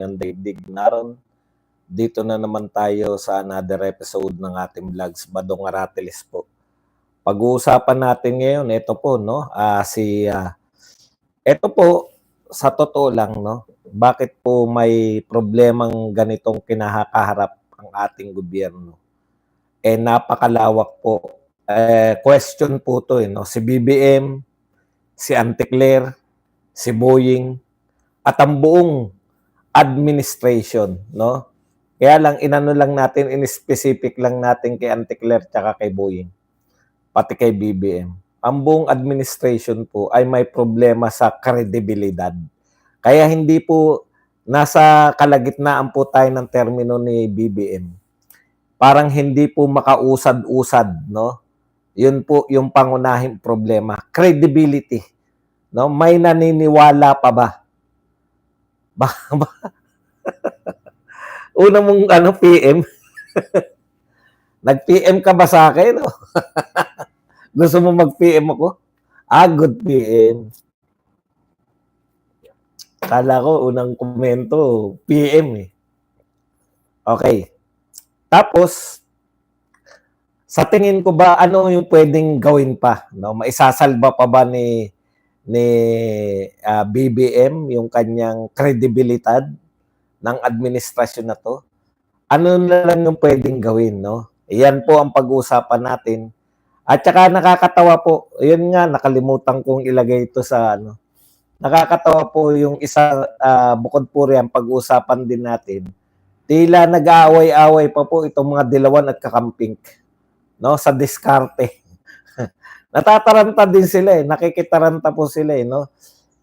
ng daigdig naron. Dito na naman tayo sa another episode ng ating vlogs, Badong Aratiles po. Pag-uusapan natin ngayon, ito po, no? Ito po, sa totoo lang, no? Bakit po may problemang ganitong kinakaharap ang ating gobyerno? Napakalawak po. Question po to, no? Si BBM, si Auntie Claire, si Boying, at ang buong administration, no? Kaya lang, inano lang natin, in-specific lang natin kay Auntie Claire tsaka kay Boying, pati kay BBM. Ang buong administration po ay may problema sa kredibilidad. Kaya hindi po nasa kalagitnaan po tayo ng termino ni BBM. Parang hindi po makausad-usad, no? Yun po yung pangunahing problema, credibility. No? May naniniwala pa ba? Una mong PM, nag-PM ka ba sa akin? No? Gusto mo mag-PM ako? Good PM. Kala ko unang komento, PM eh. Okay. Tapos, sa tingin ko ba, ano yung pwedeng gawin pa? No? Maisasalba pa ba ni BBM yung kanyang kredibilidad ng administrasyon na to? Ano na lang yung pwedeng gawin, no? Iyan po ang pag-uusapan natin. At saka nakakatawa po, yun nga, nakalimutan kong ilagay ito sa nakakatawa po yung isa, bukod po riyan, pag-uusapan din natin. Tila nag-aaway-aaway pa po itong mga Dilawan at Kakamping, no? Sa diskarte. Natataranta din sila nakikitaranta po sila no?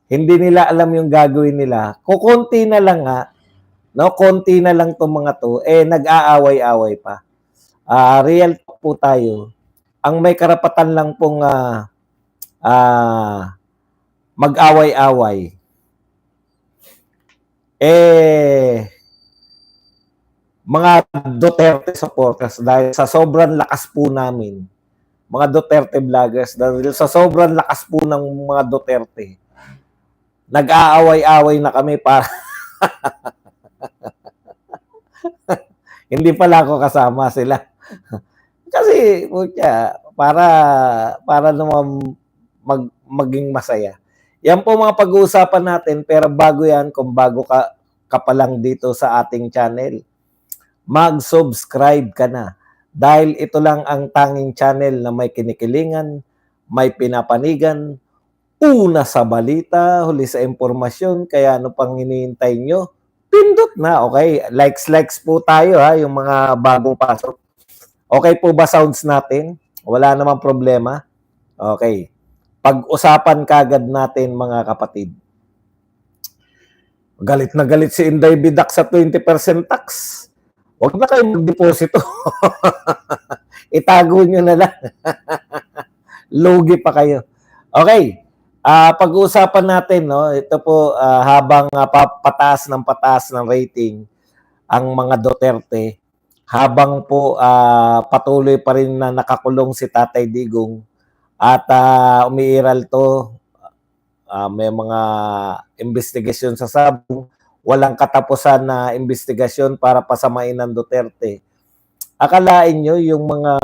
Hindi nila alam yung gagawin nila. Kukunti na lang no? Konti na lang itong mga to, nag-aaway-aaway pa. Real po tayo. Ang may karapatan lang pong mag-away-away. Mga Duterte supporters, dahil sa sobrang lakas po namin, mga Duterte vloggers, dahil sa sobrang lakas po ng mga Duterte, nag-aaway-away na kami para hindi pala ako kasama sila. Kasi para naman maging masaya. Yan po mga pag-uusapan natin, pero bago yan, kung bago ka pa lang dito sa ating channel, mag-subscribe ka na. Dahil ito lang ang tanging channel na may kinikilingan, may pinapanigan, una sa balita, huli sa impormasyon, kaya ano pang hinihintay nyo? Pindot na, okay? Likes po tayo yung mga bagong pasok. Okay po ba sounds natin? Wala namang problema? Okay. Pag-usapan kagad natin mga kapatid. Galit na galit si Inday Bidak sa 20% tax. Huwag na kayo mag-deposito. Itago nyo na lang. Lugi pa kayo. Okay. Pag-uusapan natin, no? Ito po, habang pataas ng rating ang mga Duterte, habang po patuloy pa rin na nakakulong si Tatay Digong at umiiral to, may mga investigasyon sa sabong, walang katapusan na investigasyon para pasamain ng Duterte. Akalain nyo yung mga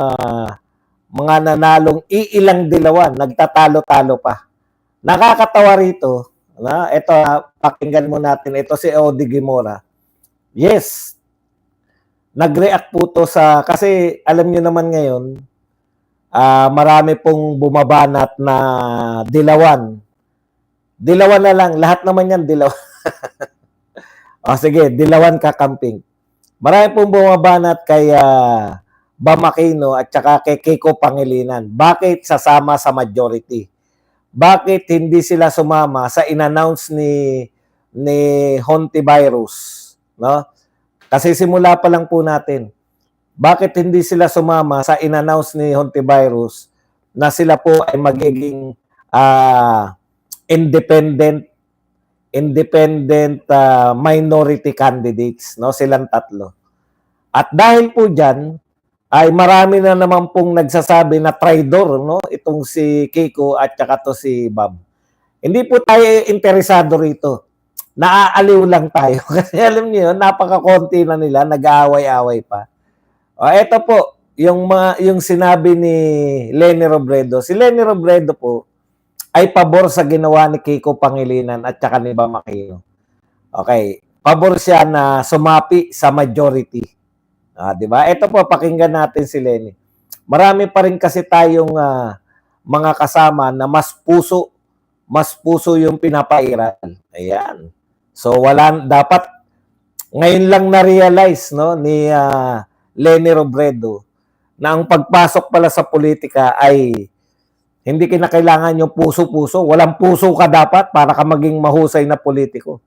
nanalong iilang Dilawan, nagtatalo-talo pa. Nakakatawa rito, ito pakinggan mo natin, ito si Odi Guimora. Yes, nag-react po to kasi alam nyo naman ngayon, marami pong bumabanat na Dilawan. Dilawan na lang, lahat naman yan Dilawan. Sige, Dilawan Kakamping. Marami pong bumabanat kay Bam Aquino at saka kay Kiko Pangilinan. Bakit sasama sa majority? Bakit hindi sila sumama sa in-announce ni Hontivirus, no? Kasi simula pa lang po natin. Bakit hindi sila sumama sa in-announce ni Hontivirus na sila po ay magiging independent minority candidates, no? Silang tatlo. At dahil po diyan ay marami na naman pong nagsasabi na traidor, no? Itong si Kiko at saka to si Bob. Hindi po tayo interesado rito. naaaliw lang tayo. Kasi alam niyo yun, napaka-konti na nila, nag-aaway-away pa. O, eto po, yung sinabi ni Leni Robredo. Si Leni Robredo po ay pabor sa ginawa ni Kiko Pangilinan at saka ni Bam Aquino. Okay, pabor siya na sumapi sa majority. Di ba? Ito po, pakinggan natin si Leni. Marami pa rin kasi tayong mga kasama na mas puso yung pinapairal. Ayan. So dapat ngayon lang na-realize no ni Leni Robredo na ang pagpasok pala sa politika ay hindi kinakailangan yung puso-puso. Walang puso ka dapat para ka maging mahusay na politiko.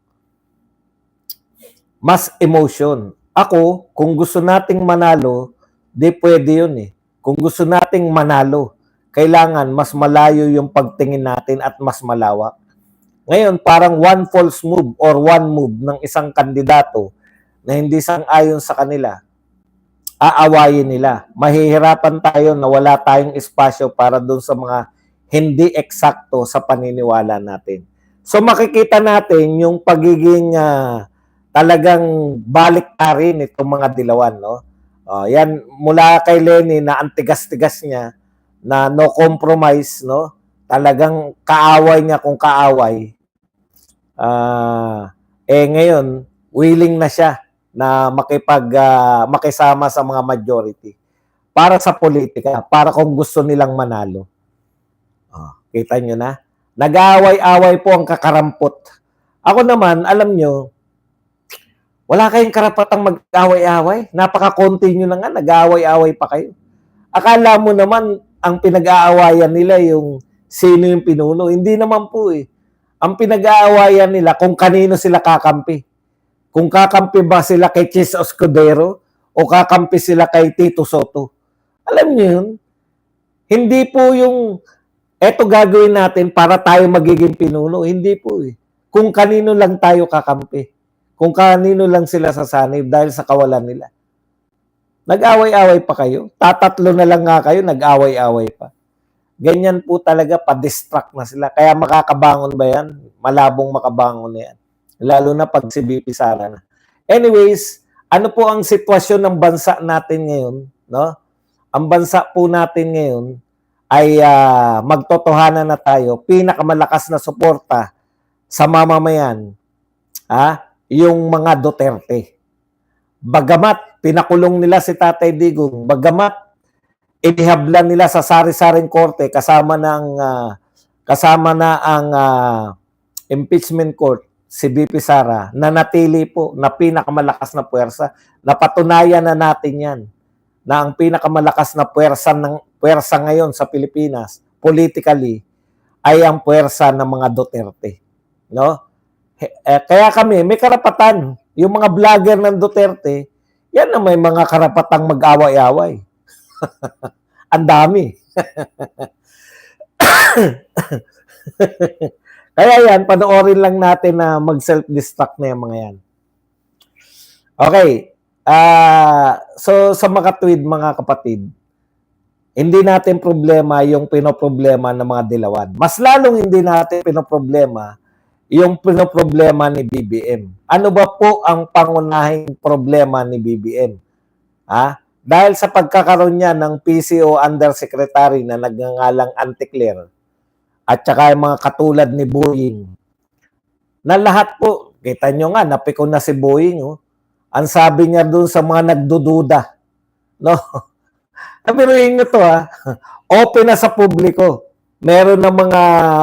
Mas emotion. Ako, kung gusto nating manalo, di pwede yun eh. Kung gusto nating manalo, kailangan mas malayo yung pagtingin natin at mas malawak. Ngayon, parang one false move or one move ng isang kandidato na hindi sang-ayon sa kanila, aawayin nila. Mahihirapan tayo na wala tayong espasyo para doon sa mga hindi eksakto sa paniniwala natin. So makikita natin yung pagiging talagang baliktarin itong mga dilawan, no? Yan mula kay Leni na ang tigas-tigas niya na no compromise, no? Talagang kaaway niya kung kaaway. Ngayon willing na siya na makisama sa mga majority para sa politika, para kung gusto nilang manalo. Kita nyo na? Nag-aaway-away po ang kakarampot. Ako naman, alam nyo, wala kayong karapatang mag-aaway-away. Napaka-konti nyo na nga, nag-aaway-away pa kayo. Akala mo naman, ang pinag-aawayan nila yung sino yung pinuno. Hindi naman po eh. Ang pinag-aawayan nila kung kanino sila kakampi. Kung kakampi ba sila kay Chis Escudero o kakampi sila kay Tito Soto. Alam niyo yun? Hindi po yung eto gagawin natin para tayo magiging pinuno. Hindi po eh. Kung kanino lang tayo kakampi. Kung kanino lang sila sasanib dahil sa kawalan nila. Nag-away-away pa kayo. Tatatlo na lang nga kayo, nag-away-away pa. Ganyan po talaga, pa-distract na sila. Kaya makakabangon ba yan? Malabong makabangon na yan. Lalo na pag si BP Sara na. Anyways, ano po ang sitwasyon ng bansa natin ngayon? No? Ang bansa po natin ngayon ay magtotohanan na tayo. Pinakamalakas na suporta sa mamamayan, yung mga Duterte. Bagamat pinakulong nila si Tatay Digong, bagamat inihablan nila sa sari-saring korte kasama na ang impeachment court si BP Sara, na natili po na pinakamalakas na puwersa. Napatunayan na natin yan na ang pinakamalakas na puwersa ngayon sa Pilipinas politically ay ang puwersa ng mga Duterte, no? Kaya kami may karapatan, yung mga vlogger ng Duterte, yan na may mga karapatang mag-away-away. Ang dami. Kaya yan, panoorin lang natin na mag-self-destruct na yung mga yan. Okay. So sa makatwid mga kapatid, hindi natin problema yung pinoproblema ng mga dilawan. Mas lalong hindi natin pinoproblema yung pinoproblema ni BBM. Ano ba po ang pangunahing problema ni BBM? Dahil sa pagkakaroon niya ng PCO Undersecretary na nagngangalang Anticlear at saka yung mga katulad ni Boying, na lahat po, kita nyo nga, napiko na si Boying. Ang sabi niya doon sa mga nagdududa, no? Nabiruin nyo to open na sa publiko. Meron na mga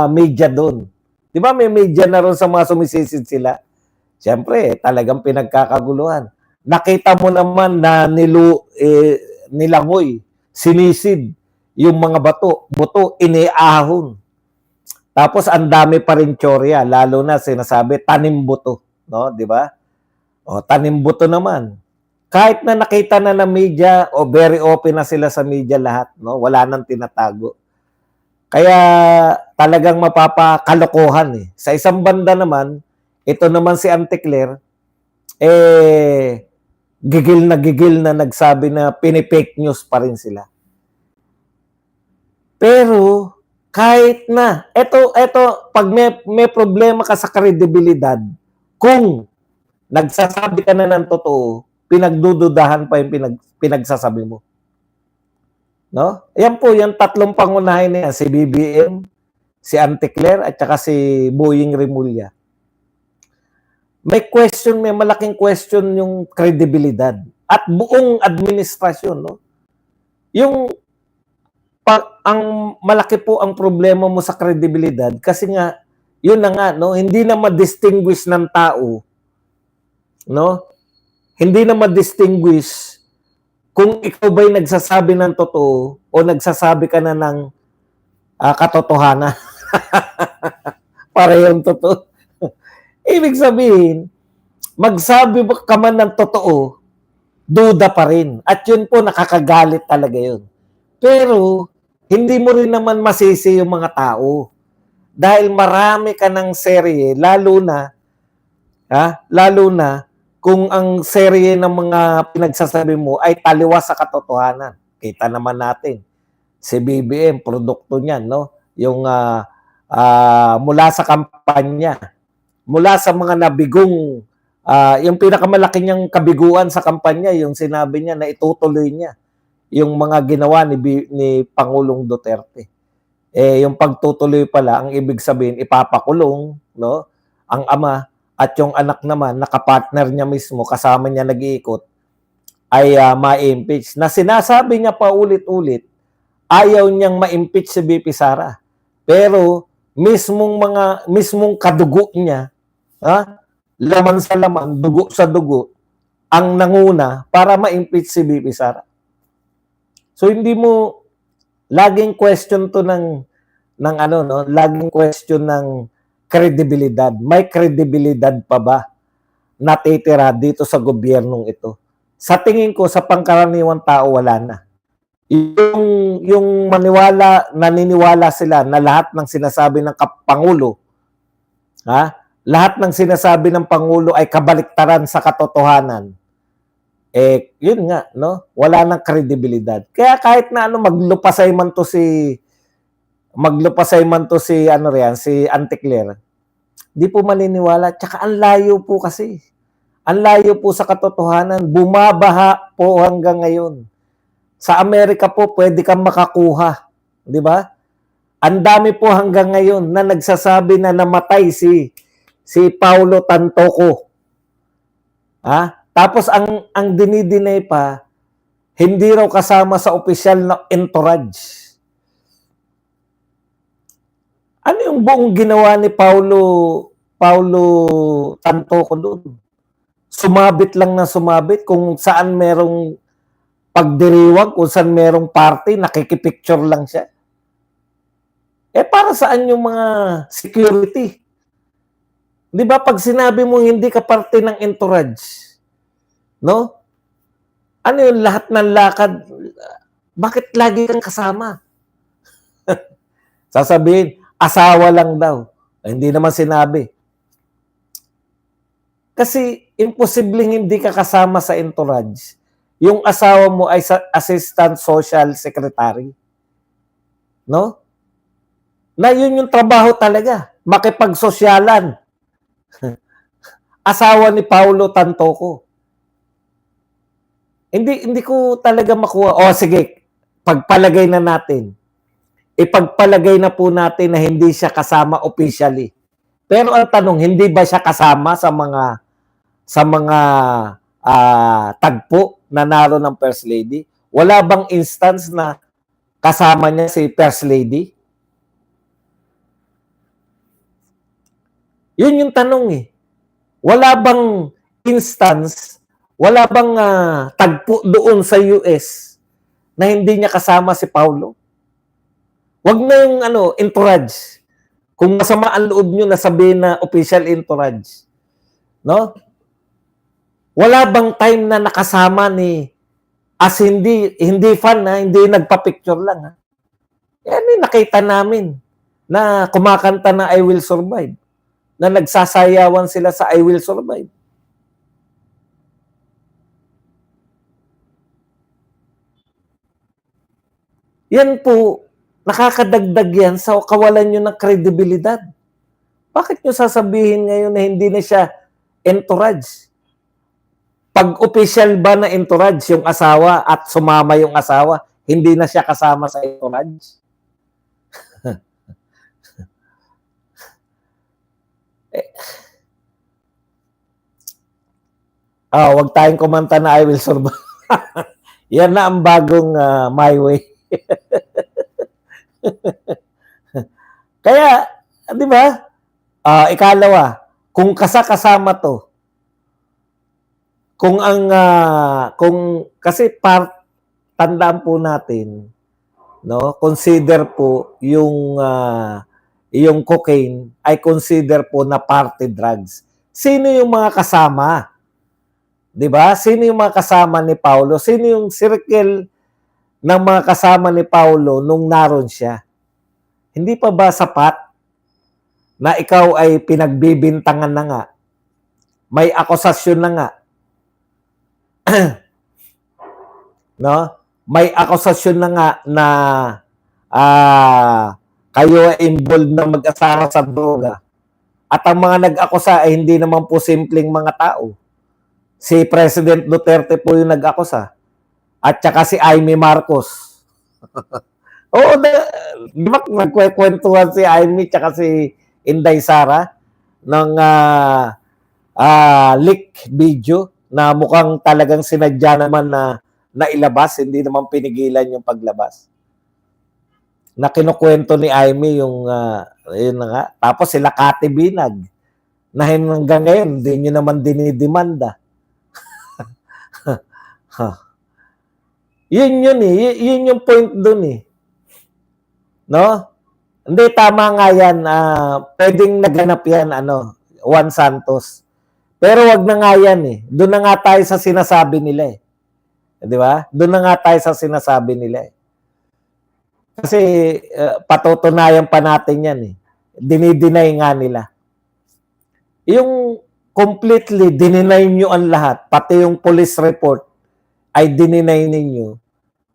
media doon. Di ba may media na ron sa mga sumisisid sila? Siyempre, talagang pinagkakaguluhan. Nakita mo naman na nilangoy, sinisid yung mga buto, iniahon. Tapos ang dami pa rin tsorya, lalo na sinasabi tanim buto, no, di ba? Tanim buto naman. Kahit na nakita na ng media o very open na sila sa media lahat, no, wala nang tinatago. Kaya talagang mapapakalokohan eh. Sa isang banda naman, ito naman si Anticlear, gigil na nagsabi na pinipake news pa rin sila. Pero kahit na, eto pag may problema ka sa kredibilidad, Kung nagsasabi ka na ng totoo, pinagdududahan pa yung pinagsasabi mo. No? Yan po, yung tatlong pangunahin na yan, si BBM, si Auntie Claire, at saka si Boying Remulla. May malaking question yung kredibilidad at buong administrasyon, no? Yung ang malaki po ang problema mo sa kredibilidad kasi nga yun na nga, no, hindi na ma-distinguish ng tao, no? Hindi na ma-distinguish kung ikaw ba'y nagsasabi ng totoo o nagsasabi ka na ng katotohanan. Parehong totoo. Ibig sabihin, magsabi ka man ng totoo, duda pa rin. At yun po, nakakagalit talaga yun. Pero, hindi mo rin naman masisi yung mga tao. Dahil marami ka ng serye, lalo na kung ang serye ng mga pinagsasabi mo ay taliwas sa katotohanan. Kita naman natin, si BBM, produkto niyan, no? Yung mula sa kampanya, mula sa mga nabigong, yung pinakamalaki niyang kabiguan sa kampanya, yung sinabi niya na itutuloy niya yung mga ginawa ni Pangulong Duterte. Yung pagtutuloy pala, ang ibig sabihin, ipapakulong, no? Ang ama at yung anak naman, nakapartner niya mismo, kasama niya nag-iikot, ay ma-impeach. Na sinasabi niya pa ulit-ulit, ayaw niyang ma-impeach si BP Sara. Pero, mismong kadugo niya, laman sa laman, dugo sa dugo, ang nanguna para ma-impeach si BP Sara. So hindi mo laging question to ng laging question ng kredibilidad. May kredibilidad pa ba natitira dito sa gobyernong ito? Sa tingin ko, sa pangkaraniwang tao, wala na. Yung naniniwala sila na lahat ng sinasabi ng Pangulo, lahat ng sinasabi ng Pangulo ay kabaliktaran sa katotohanan. Yun nga, no? Wala nang kredibilidad. Kaya kahit na maglupasay man to si Auntie Claire, di po maniniwala. Tsaka ang layo po kasi. Ang layo po sa katotohanan. Bumabaha po hanggang ngayon. Sa Amerika po, pwede kang makakuha. Di ba? Ang dami po hanggang ngayon na nagsasabi na namatay si Paulo Tantoco. Tapos ang dinidinay pa, hindi raw kasama sa opisyal na entourage. Ano yung buong ginawa ni Paulo Tantoco doon? Sumabit lang na sumabit. Kung saan merong pagdiriwang, kung saan merong party, nakikipicture lang siya. Para saan yung mga security? Di ba pag sinabi mo hindi ka parte ng entourage, no? Ano yung lahat ng lakad? Bakit lagi kang kasama? Sasabihin, asawa lang daw. Hindi naman sinabi. Kasi imposibleng hindi ka kasama sa entourage. Yung asawa mo ay assistant social secretary. No? Na yun yung trabaho talaga. Makipagsosyalan. Asawa ni Paulo Tantoco. Hindi ko talaga makuha. Sige, pagpalagay na natin. Ipagpalagay na po natin na hindi siya kasama officially. Pero ang tanong, hindi ba siya kasama sa mga tagpo na naroon ng First Lady? Wala bang instance na kasama niya si First Lady? Yun yung tanong eh. Wala bang instance, wala bang tagpo doon sa US na hindi niya kasama si Paulo? Wag na yung entourage. Kung masama ang loob nyo na sabihin na official entourage. No? Wala bang time na nakasama as hindi fan hindi nagpa-picture lang Yan nakita namin na kumakanta na I Will Survive. Na nagsasayawan sila sa I Will Survive. Yan po, nakakadagdag yan sa kawalan nyo ng kredibilidad. Bakit nyo sasabihin ngayon na hindi na siya entourage. Pag official ba na entourage yung asawa at sumama yung asawa, hindi na siya kasama sa entourage? Wag tayong kumanta na I Will Survive. Yan na ang bagong My Way. Kaya, di ba? Ikalawa, kung kasama to, kung kasi tandaan po natin, no, consider po yung cocaine ay consider po na party drugs. Sino yung mga kasama? 'Di ba? Sino yung mga kasama ni Paulo? Sino yung circle ng mga kasama ni Paulo nung naroon siya? Hindi pa ba sapat na ikaw ay pinagbibintangan na nga? May akusasyon na nga. No? May akusasyon na nga na kayo ay involved na mag-asawa sa droga. At ang mga nag-akusa ay hindi naman po simpleng mga tao. Si President Duterte po yung nag-akusa. At saka si Amy Marcos. Oo, di ba nagkwekwentuhan si Amy tsaka si Inday Sara ng leak video na mukhang talagang sinadya naman na ilabas, hindi naman pinigilan yung paglabas. Na kinukwento ni Amy yung yun na nga. Tapos sila Kati Binag na hanggang ngayon hindi nyo naman dinidemanda. Yun eh. Yun yung point dun eh. No? Hindi, tama nga yan. Pwedeng naganap yan, Juan Santos. Pero wag na nga yan eh. Doon na nga tayo sa sinasabi nila eh. Di ba? Doon na nga tayo sa sinasabi nila eh. Kasi patutunayan pa natin yan eh. Dinideny nga nila. Yung completely dininay nyo ang lahat, pati yung police report ay dininay ninyo.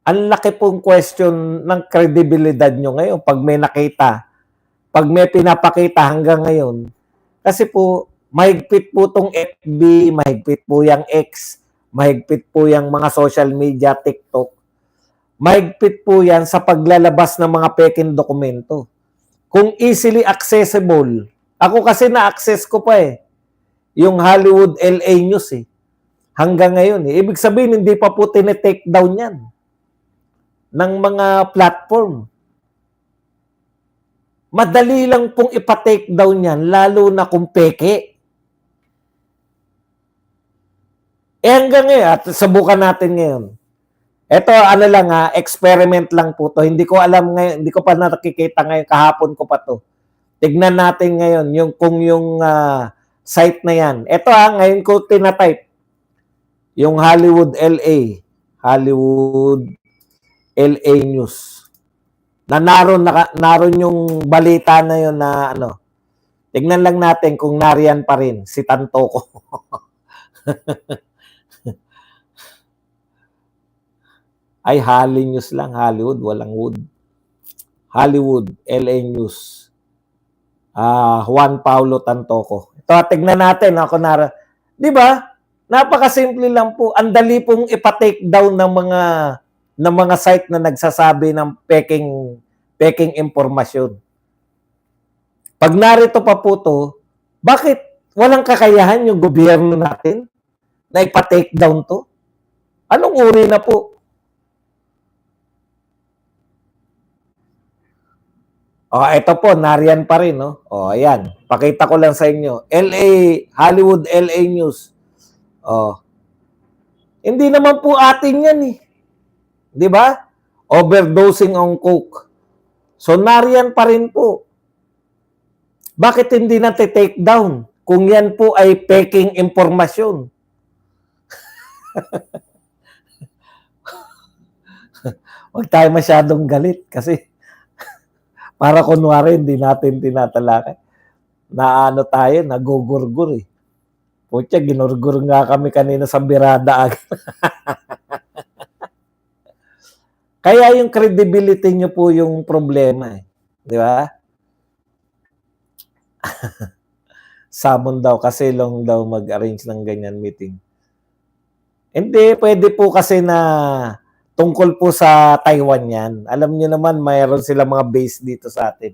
Ang laki pong question ng kredibilidad nyo ngayon pag may nakita, pag may pinapakita hanggang ngayon. Kasi po, mahigpit po itong FB, mahigpit po yung X, mahigpit po yung mga social media, TikTok. Mahigpit po yan sa paglalabas ng mga peking dokumento. Kung easily accessible, ako kasi na-access ko pa eh, yung Hollywood LA News eh. Hanggang ngayon eh. Ibig sabihin, hindi pa po tinetake down yan ng mga platform. Madali lang pong ipatake down yan, lalo na kung peke. Hanggang ngayon, at subukan natin ngayon. Ito, experiment lang po to. Hindi ko alam ngayon, hindi ko pa nakikita ngayon, kahapon ko pa to. Tignan natin ngayon kung yung site na yan. Ito ngayon ko tinatype. Yung Hollywood LA News. Naroon yung balita na yun na Tignan lang natin kung nariyan pa rin si Tantoko. Ay, Holly News lang. Hollywood, walang wood. Hollywood, LA News. Juan Paulo Tantoko. Ito, tignan natin. Di ba? Napakasimple lang po. Ang dali pong ipatake down ng mga site na nagsasabi ng peking impormasyon. Pag narito pa po to, bakit walang kakayahan yung gobyerno natin na ipatake down to? Anong uri na po? Ito po, nariyan pa rin, no? Ayan. Pakita ko lang sa inyo. Hollywood LA News. Hindi naman po atin yan eh. Di ba? Overdosing on coke. So, nariyan pa rin po. Bakit hindi natin take down kung yan po ay peking impormasyon? Huwag tayo masyadong galit kasi para kunwari hindi natin tinatalakay. Tayo, nagugurgur eh. Putya, ginurgur nga kami kanina sa birada. Kaya yung credibility nyo po yung problema eh. Di ba? summon daw kasi long daw mag-arrange ng ganyan meeting. Hindi, pwede po kasi na tungkol po sa Taiwan yan. Alam niyo naman, mayroon sila mga base dito sa atin.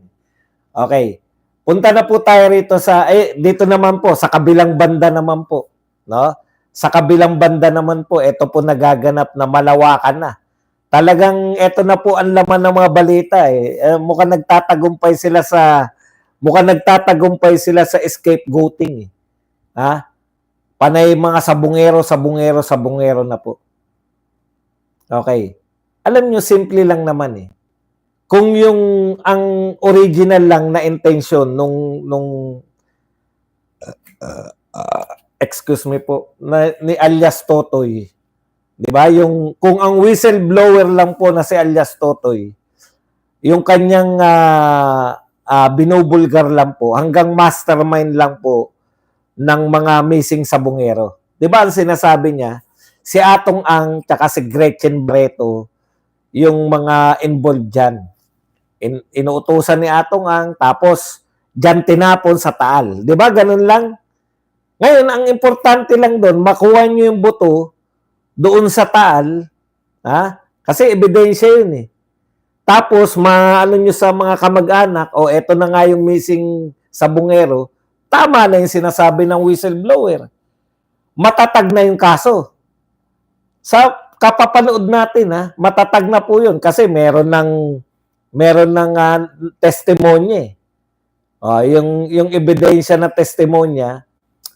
Okay. Punta na po tayo rito sa, dito naman po, sa kabilang banda naman po. No? Sa kabilang banda naman po, ito po nagaganap na malawakan na. Talagang ito na po ang laman ng mga balita mukhang nagtatagumpay sila sa scapegoating. Ha? Panay mga sabungero na po. Okay. Alam nyo, simple lang naman Kung ang original lang na intention excuse me po, ni alias Totoy, 'di ba? Kung ang whistleblower lang po na si alias Totoy, yung kanyang binubulgar lang po, hanggang mastermind lang po ng mga missing sabungero. 'Di ba ang sinasabi niya, si Atong Ang tsaka si Gretchen Breto yung mga involved diyan. Inuutusan ni Atong Ang, tapos diyan tinapon sa Taal. 'Di ba? Ganun lang. Ngayon, ang importante lang doon, makuha niyo yung buto doon sa Taal, ha? Kasi ebidensya yun Tapos, maano nyo sa mga kamag-anak, eto na nga yung missing sabungero, tama na yung sinasabi ng whistleblower. Matatag na yung kaso. Sa kapapanood natin, matatag na po yun kasi meron ng testimonya yung ebidensya na testimonya.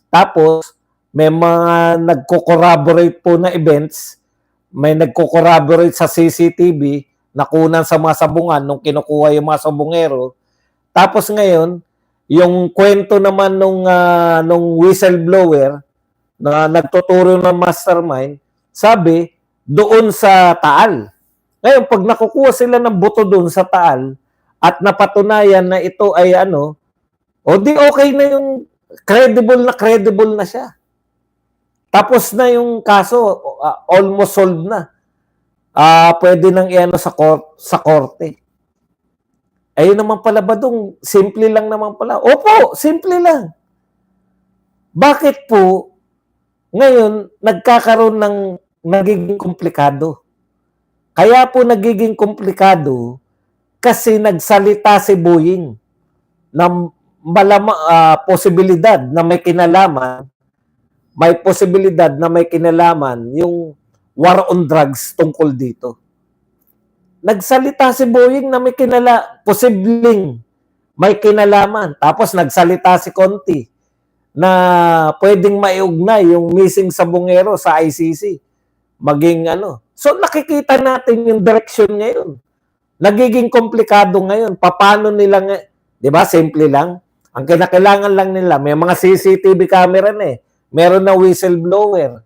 Tapos, may mga nagko-corroborate po na events, may nagko-corroborate sa CCTV, nakunan sa mga sabungan nung kinukuha yung mga sabungero. Tapos ngayon, yung kwento naman nung whistleblower na nagtuturo ng mastermind, sabi, doon sa Taal. Ngayon, pag nakukuha sila ng buto doon sa Taal at napatunayan na ito ay di okay na yung credible na siya. Tapos na yung kaso, almost solved na. Pwede nang sa korte. Ayun naman pala ba dong, simple lang naman pala. Opo, simple lang. Bakit po, ngayon, nagkakaroon ng nagiging komplikado? Kaya po nagiging komplikado kasi nagsalita si Boying ng posibilidad na may kinalaman yung war on drugs tungkol dito. Nagsalita si Boying na posibleng may kinalaman. Tapos nagsalita si Conti na pwedeng maiugnay yung missing sabungero sa ICC. Maging So nakikita natin yung direction ngayon. Nagiging komplikado ngayon. Paano nila di ba? Simple lang. Ang kinakailangan lang nila, may mga CCTV camera meron na whistleblower.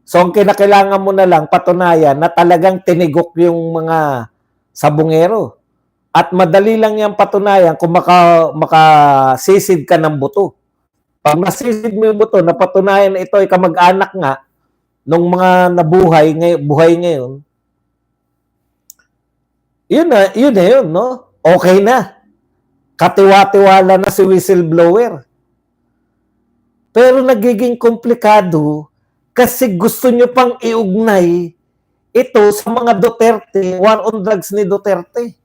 So, ang kinakailangan mo na lang, patunayan na talagang tinigok yung mga sabungero. At madali lang yung patunayan kung makasisid ka ng buto. Pag nasisid mo yung buto, napatunayan na ito ay kamag-anak nga nung mga buhay ngayon, yun na yun, no? Okay na. Katiwa-tiwala na si whistleblower. Pero nagiging komplikado kasi gusto nyo pang iugnay ito sa mga Duterte, war on drugs ni Duterte.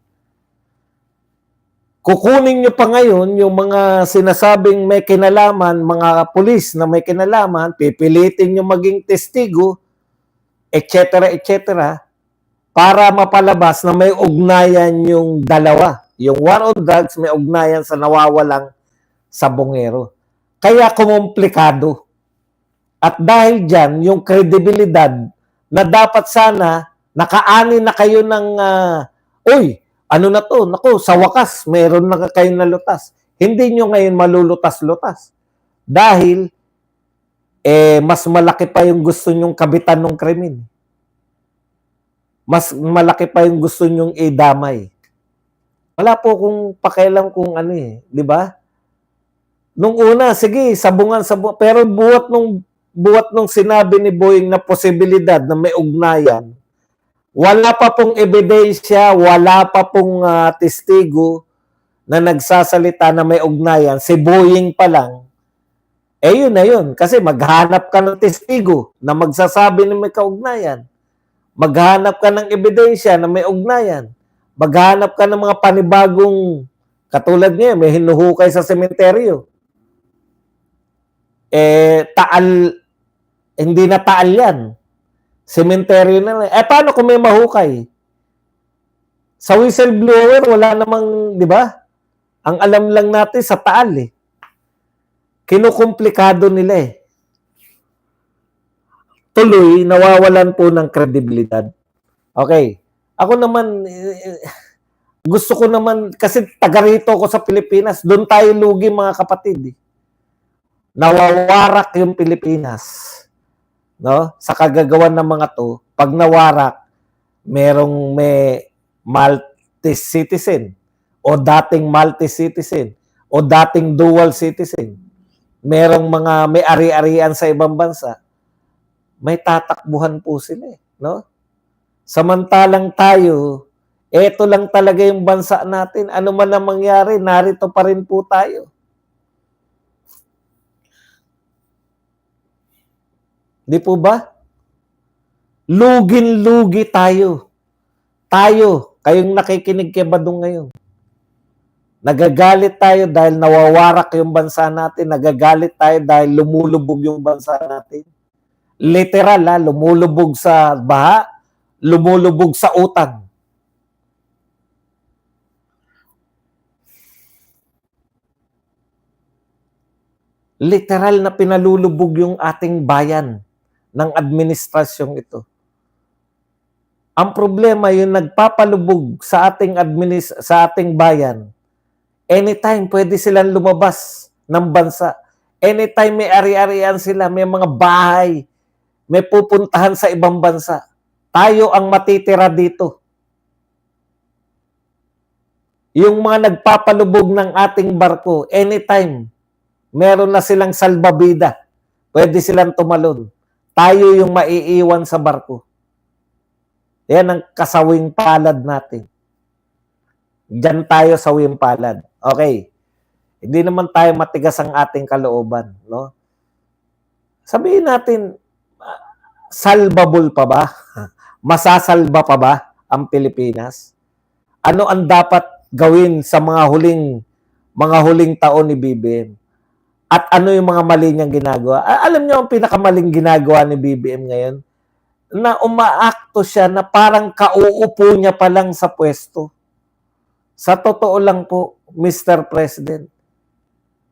Kukunin nyo pa ngayon yung mga sinasabing may kinalaman, mga pulis na may kinalaman, pipilitin nyo maging testigo, etc., para mapalabas na may ugnayan yung dalawa. Yung war on drugs may ugnayan sa nawawalang sabungero. Kaya kumomplikado. At dahil dyan, yung kredibilidad na dapat sana nakaani na kayo ng ano na to? Naku, sa wakas, meron na kayo nalutas. Hindi nyo ngayon malulutas-lutas. Dahil mas malaki pa yung gusto nyong kabitan ng krimen. Mas malaki pa yung gusto nyong idamay. Wala po kung pakialam kung di ba? Nung una, sige, sabungan. Pero buwat nung sinabi ni Boying na posibilidad na may ugnayan, wala pa pong ebidensya, wala pa pong testigo na nagsasalita na may ugnayan, si Boying pa lang, yun na yun. Kasi maghanap ka ng testigo na magsasabi na may kaugnayan. Maghanap ka ng ebidensya na may ugnayan. Maghanap ka ng mga panibagong, katulad niya, may hinuhukay sa sementeryo. Taal, hindi na taal yan. Sementeryo na. Paano kung may mahukay? Sa whistleblower, wala namang, di ba? Ang alam lang natin sa taal eh. Kinukumplikado nila eh. Tuloy, nawawalan po ng kredibilidad. Okay. Ako naman, gusto ko naman, kasi taga rito ako sa Pilipinas, doon tayo lugi mga kapatid. Nawawarak yung Pilipinas. No? Sa kagagawan ng mga to, pag nawarak, may Maltese citizen, o dating Maltese citizen, o dating dual citizen, merong mga may ari-arian sa ibang bansa, may tatakbuhan po sila eh, no? Samantalang tayo, eto lang talaga yung bansa natin. Ano man ang mangyari, narito pa rin po tayo. Di po ba? Lugin-lugi tayo. Tayo, kayong nakikinig kay Badong ngayon. Nagagalit tayo dahil nawawarak yung bansa natin. Nagagalit tayo dahil lumulubog yung bansa natin. Literal, lumulubog sa baha, lumulubog sa utang. Literal na pinalulubog yung ating bayan ng administrasyong ito. Ang problema yung nagpapalubog sa ating bayan. Anytime pwede silang lumabas ng bansa. Anytime may ari-arian sila, may mga bahay, may pupuntahan sa ibang bansa. Tayo ang matitira dito. Yung mga nagpapalubog ng ating barko, anytime, meron na silang salbabida. Pwede silang tumalon. Tayo yung maiiwan sa barko. Yan ang kasawing palad natin. Diyan tayo sa sawing palad. Okay. Hindi naman tayo matigas ang ating kalooban, no? Sabihin natin, salvable pa ba? Masasalba pa ba ang Pilipinas? Ano ang dapat gawin sa mga huling taon ni BBM? At ano yung mga mali niyang ginagawa? Alam niyo ang pinakamaling ginagawa ni BBM ngayon? Na umaakto siya na parang kauupo niya pa lang sa pwesto. Sa totoo lang po, Mr. President,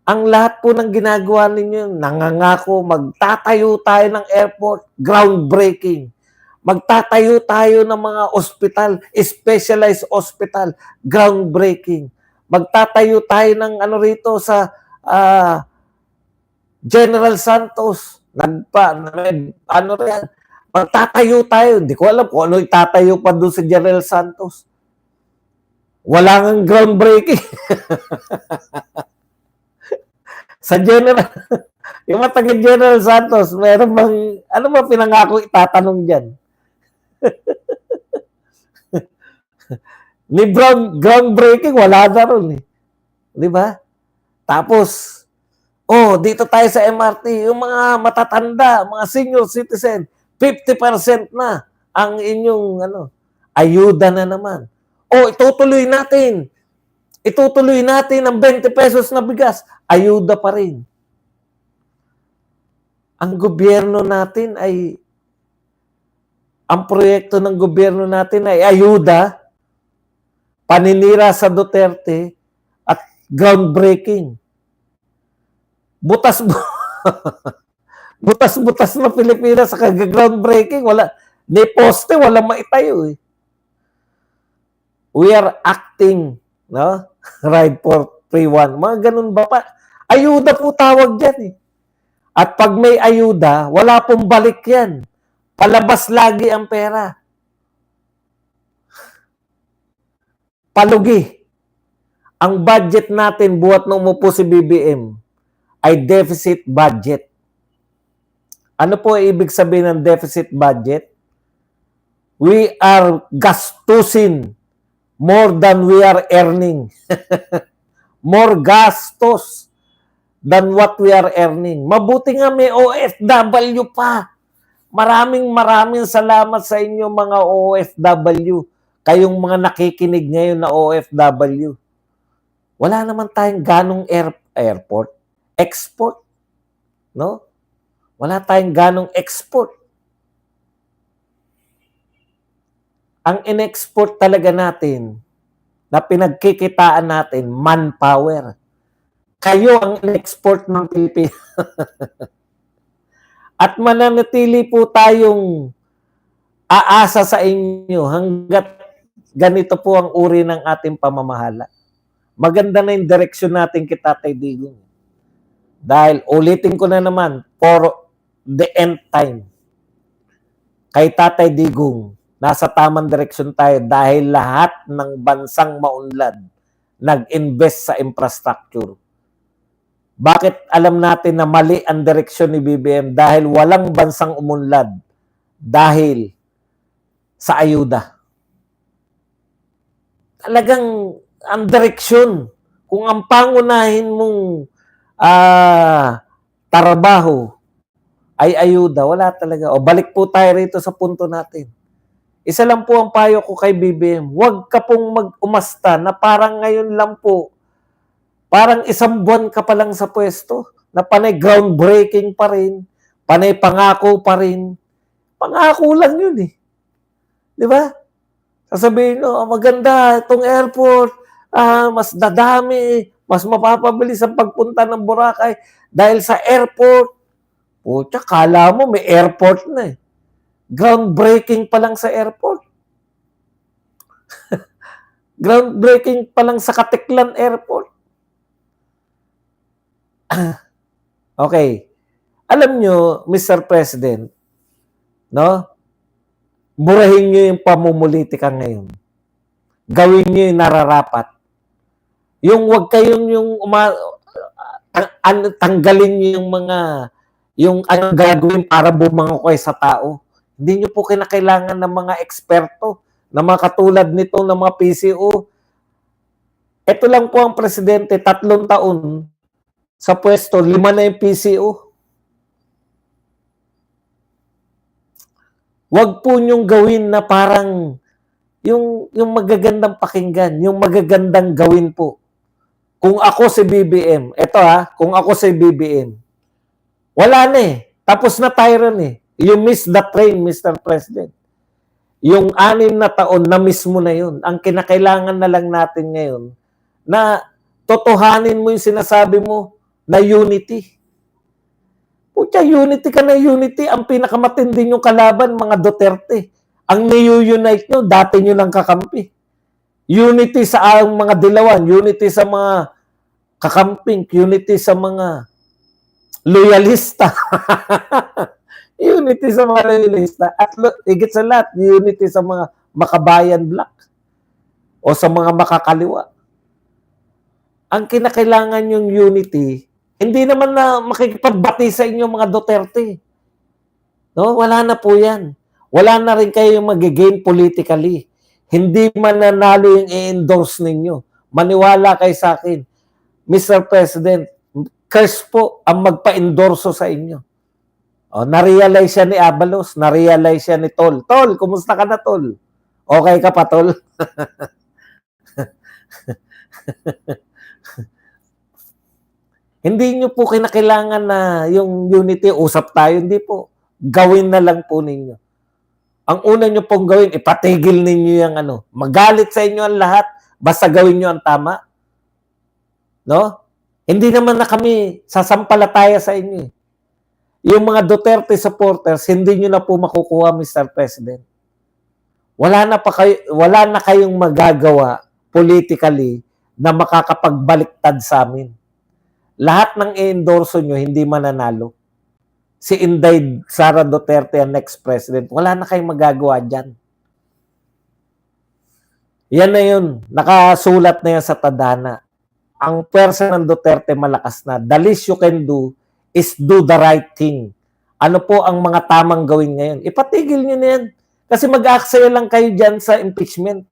ang lahat po ng ginagawa ninyo, nangangako, magtatayo tayo ng airport, groundbreaking. Magtatayo tayo ng mga ospital, specialized hospital, groundbreaking. Magtatayo tayo ng rito sa General Santos, magtatayo tayo. Hindi ko alam kung ano itatayo pa doon sa General Santos. Wala nang groundbreaking. Sa General, yung mga taga-General Santos, meron bang, ano ba pinangako itatanong dyan? Ni groundbreaking, wala na ron eh. Di ba? Tapos, dito tayo sa MRT, yung mga matatanda, mga senior citizen, 50% na ang inyong ayuda na naman. Itutuloy natin. Itutuloy natin ang 20 pesos na bigas. Ayuda pa rin. Ang gobyerno natin ang proyekto ng gobyerno natin ay ayuda, paninira sa Duterte, at groundbreaking. Butas-butas na Pilipinas sa kag-groundbreaking. Wala, ni poste, wala maitayo eh. We are acting, no? Ride for 3-1. Mga ganun ba pa? Ayuda po tawag dyan eh. At pag may ayuda, wala pong balik yan. Palabas lagi ang pera. Palugi. Ang budget natin, buhat na umupo si BBM, ay deficit budget. Ano po ibig sabihin ng deficit budget? We are gastusin more than we are earning. More gastos than what we are earning. Mabuti nga may OFW pa. Maraming salamat sa inyo mga OFW. Kayong mga nakikinig ngayon na OFW. Wala naman tayong ganong airport. Export. No? Wala tayong ganong export. Ang in-export talaga natin na pinagkikitaan natin, manpower. Kayo ang in-export ng Pilipinas. At mananatili po tayong aasa sa inyo hanggat ganito po ang uri ng ating pamamahala. Maganda na yung direksyon natin kay Tatay Digong. Dahil ulitin ko na naman, for the end time, kay Tatay Digong, nasa tamang direksyon tayo dahil lahat ng bansang maunlad nag-invest sa infrastructure. Bakit alam natin na mali ang direksyon ni BBM? Dahil walang bansang umunlad dahil sa ayuda. Talagang ang direksyon, kung ang pangunahin mong trabaho ay ayuda, wala talaga. O balik po tayo rito sa punto natin. Isa lang po ang payo ko kay BBM, huwag ka pong mag-umasta na parang ngayon lang po, parang isang buwan ka pa lang sa pwesto, na panay groundbreaking pa rin, panay pangako pa rin. Pangako lang yun eh. Di ba? Sasabihin nyo, maganda itong airport, mas dadami, mas mapapabilis ang pagpunta ng Boracay dahil sa airport. Pucha, kala mo may airport na eh. Groundbreaking pa lang sa airport. Groundbreaking pa lang sa Katiklan Airport. Okay. Alam nyo, Mr. President, no? Murahin nyo yung pamumulitika ngayon. Gawin nyo yung nararapat. Yung wag kayong tanggalin nyo yung anong gagawin para bumango kayo sa tao. Hindi nyo po kinakailangan ng mga eksperto na mga katulad nito ng mga PCO. Ito lang po ang presidente, 3 taon sa pwesto, 5 na yung PCO. Wag po nyong gawin na parang yung magagandang pakinggan, yung magagandang gawin po. Kung ako si BBM, kung ako si BBM, wala na eh. Tapos na tayo ron eh. You miss the train, Mr. President. Yung 6 na taon, na-miss mo na yun. Ang kinakailangan na lang natin ngayon, na totohanin mo yung sinasabi mo na unity. Pucha, unity ka na unity. Ang pinakamatindi yung kalaban, mga Duterte. Ang niyo-unite nyo, dati nyo lang kakampi. Unity sa mga dilawan, unity sa mga kakamping, unity sa mga loyalista. Unity sa mga loyalista. At higit sa lahat, unity sa mga makabayan black o sa mga makakaliwa. Ang kinakailangan yung unity, hindi naman na makikipagbati sa inyo mga Duterte. No? Wala na po yan. Wala na rin kayo mag-gain politically. Hindi man nanalo yung i-endorse ninyo. Maniwala kayo sa akin. Mr. President, curse po ang magpa-endorso sa inyo. O, na-realize siya ni Abalos, na-realize siya ni Tol. Tol, kumusta ka na, Tol? Okay ka pa, Tol? Hindi nyo po kinakailangan na yung unity, usap tayo. Hindi po. Gawin na lang po ninyo. Ang una nyo pong gawin, ipatigil ninyo yung magalit sa inyo ang lahat, basta gawin nyo ang tama. No? Hindi naman na kami sasampalataya sa inyo. Yung mga Duterte supporters, hindi nyo na po makukuha, Mr. President. Wala na kayong magagawa politically na makakapagbaliktad sa amin. Lahat ng i-endorso nyo, hindi mananalo. Si Inday Sara Duterte ang next president. Wala na kayong magagawa dyan. Yan na yun. Nakasulat na yan sa tadhana. Ang pwersa ng Duterte malakas na. The least you can do is do the right thing. Ano po ang mga tamang gawin ngayon? Ipatigil nyo na yan. Kasi mag-aaksaya lang kayo dyan sa impeachment.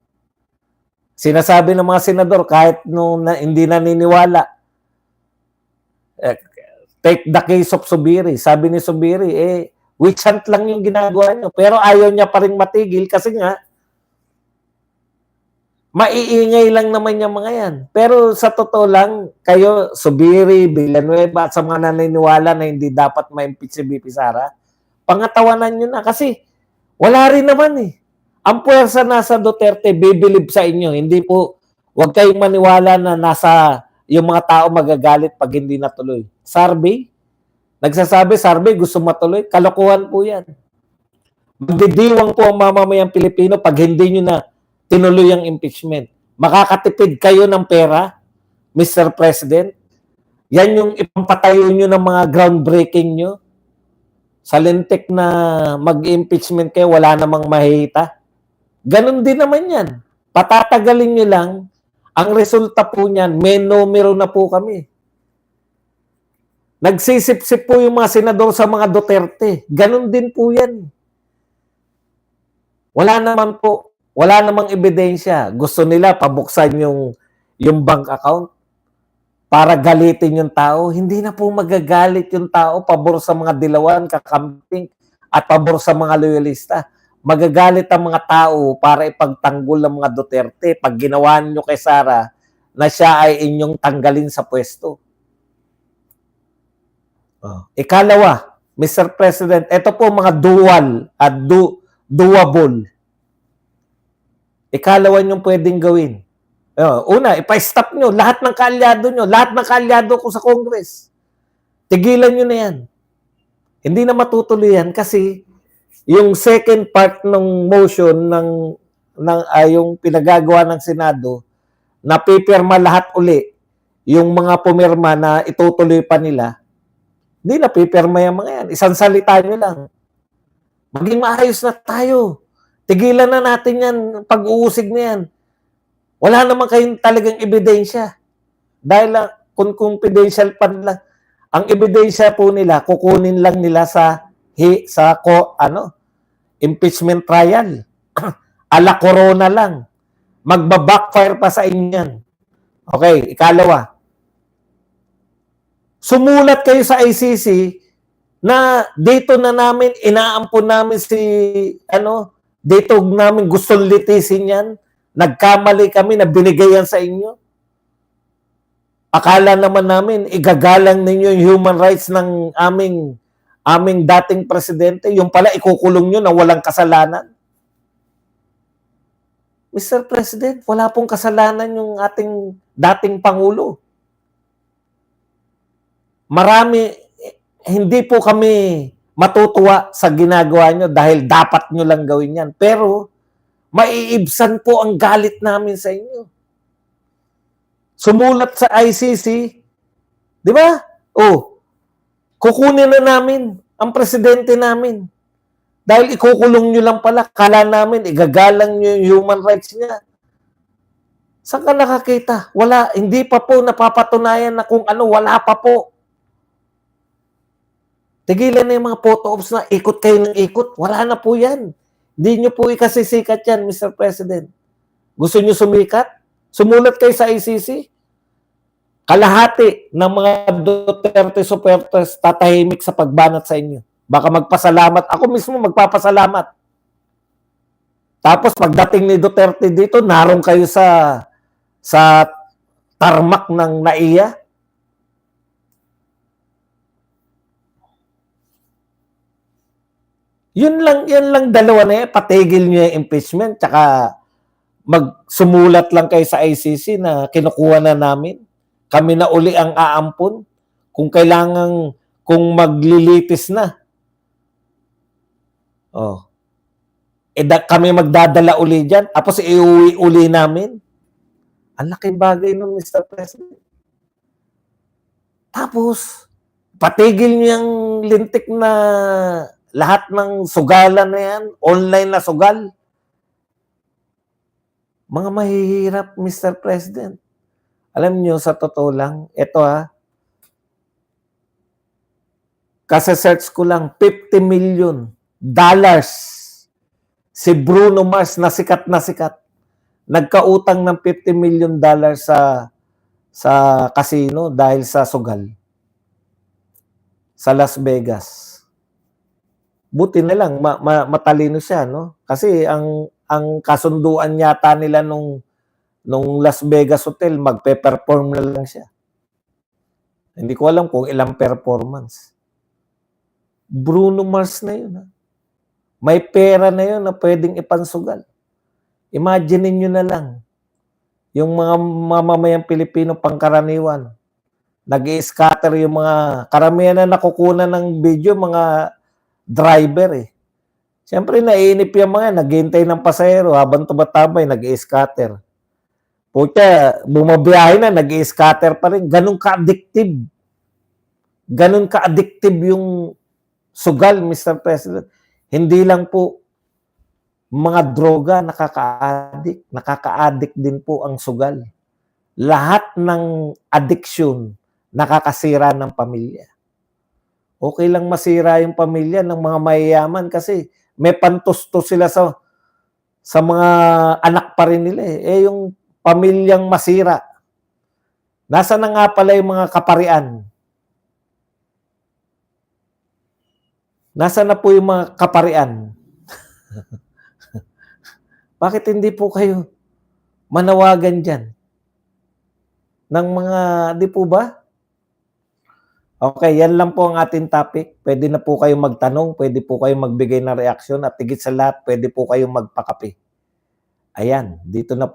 Sinasabi ng mga senador kahit nung hindi naniniwala, take the case of Subiri. Sabi ni Subiri, witch hunt lang yung ginagawa nyo. Pero ayaw niya pa rin matigil kasi nga, maiingay lang naman yung mga yan. Pero sa totoo lang, kayo, Subiri, Villanueva, at sa mga naniniwala na hindi dapat ma-impeach si BP Sara, pangatawanan nyo na. Kasi wala rin naman eh. Ang puwersa nasa Duterte, bibilib sa inyo. Hindi po, huwag kayong maniwala na nasa yung mga tao magagalit pag hindi natuloy. Survey, nagsasabi, survey, gusto matuloy. Kalokohan po yan. Magdidiwang po ang mamamayang Pilipino pag hindi nyo na tinuloy ang impeachment. Makakatipid kayo ng pera, Mr. President. Yan yung ipampatayo nyo ng mga groundbreaking nyo. Sa lintik na mag-impeachment kayo, wala namang mahihita. Ganon din naman yan. Patatagalin nyo lang, ang resulta po niyan, may numero na po kami. Nagsisip-sip po yung mga senador sa mga Duterte. Ganon din po yan. Wala naman po, wala namang ebidensya. Gusto nila pabuksan yung bank account para galitin yung tao. Hindi na po magagalit yung tao pabor sa mga dilawan, kakamping, at pabor sa mga loyalista. Magagalit ang mga tao para ipagtanggol ng mga Duterte pag ginawa nyo kay Sara na siya ay inyong tanggalin sa pwesto. Ikalawa, Mr. President, ito po mga dual at doable. Ikalawa nyo pwedeng gawin. Una, ipa-stop nyo lahat ng kaalyado nyo, lahat ng kaalyado ko sa Congress. Tigilan nyo na yan. Hindi na matutuloy yan kasi yung second part ng motion yung pinagagawa ng Senado, napipirma lahat uli yung mga pumirma na itutuloy pa nila, hindi napipirma yung mga yan. Isang salita nyo lang. Maging maayos na tayo. Tigilan na natin yan, pag-uusig na yan. Wala naman kayong talagang ebidensya. Dahil kung confidential pa nila, ang ebidensya po nila, kukunin lang nila sa impeachment trial. Ala corona lang. Magbabackfire pa sa inyo yan. Okay, ikalawa. Sumulat kayo sa ICC na dito na namin, inaampon namin dito namin gustong litisin yan. Nagkamali kami na binigay yan sa inyo. Akala naman namin, igagalang ninyo yung human rights ng aming dating presidente, yung pala ikukulong nyo na walang kasalanan. Mr. President, wala pong kasalanan yung ating dating Pangulo. Hindi po kami matutuwa sa ginagawa nyo dahil dapat nyo lang gawin yan. Pero, maiibsan po ang galit namin sa inyo. Sumulat sa ICC, di ba? Kukunin na namin ang presidente namin. Dahil ikukulong nyo lang pala, kala namin, igagalang nyo yung human rights niya. Saan ka nakakita? Wala, hindi pa po napapatunayan na kung ano, wala pa po. Tigilan na yung mga photo ops na ikot kayo ng ikot. Wala na po yan. Hindi nyo po ikasisikat yan, Mr. President. Gusto nyo sumikat? Sumulat kayo sa ICC? Kalahati ng mga Duterte supporters tatahimik sa pagbanat sa inyo. Baka magpasalamat. Ako mismo magpapasalamat. Tapos pagdating ni Duterte dito, narong kayo sa tarmac ng NAIA. Yan lang dalawa na yan. Patigil nyo yung impeachment, tsaka magsumulat lang kayo sa ICC na kinukuha na namin. Kami na uli ang aampon. Kung kailangan, kung maglilitis na. Kami magdadala uli dyan. Tapos iuwi uli namin. Ang laking bagay nun, Mr. President. Tapos, patigil nyo yung lintik na lahat ng sugalan na yan, online na sugal. Mga mahihirap, Mr. President. Alam nyo, sa totoo lang, ito kasi search ko lang, $50 million si Bruno Mars na sikat nagkautang ng $50 million sa casino dahil sa sugal sa Las Vegas. Buti na lang matalino siya, no? Kasi ang kasunduan yata nila nung Las Vegas Hotel, magpe-perform na lang siya. Hindi ko alam kung ilang performance. Bruno Mars na yun. Ha? May pera na yun na pwedeng ipansugal. Imagine niyo na lang, yung mga mamamayang Pilipino pangkaraniwan, nag-i-scatter yung mga, karamihan na nakukunan ng video, mga driver eh. Siyempre, naiinip yung mga, naghihintay ng pasahero, habang tumatabay, nag-i-scatter. Puta, bumabiyahe na, nag-i-scatter pa rin. Ganun ka-addictive. Ganun ka-addictive yung sugal, Mr. President. Hindi lang po mga droga nakaka-addict. Nakaka-addict din po ang sugal. Lahat ng addiction nakakasira ng pamilya. Okay lang masira yung pamilya ng mga mayayaman kasi may pantusto sila sa mga anak pa rin nila eh. Eh yung pamilyang masira. Nasa na nga pala yung mga kaparian? Nasa na po yung mga kaparian? Bakit hindi po kayo manawagan dyan? Ng mga, di po ba? Okay, yan lang po ang ating topic. Pwede na po kayong magtanong, pwede po kayong magbigay ng reaksyon at higit sa lahat, pwede po kayong magpakape. Ayan, dito na po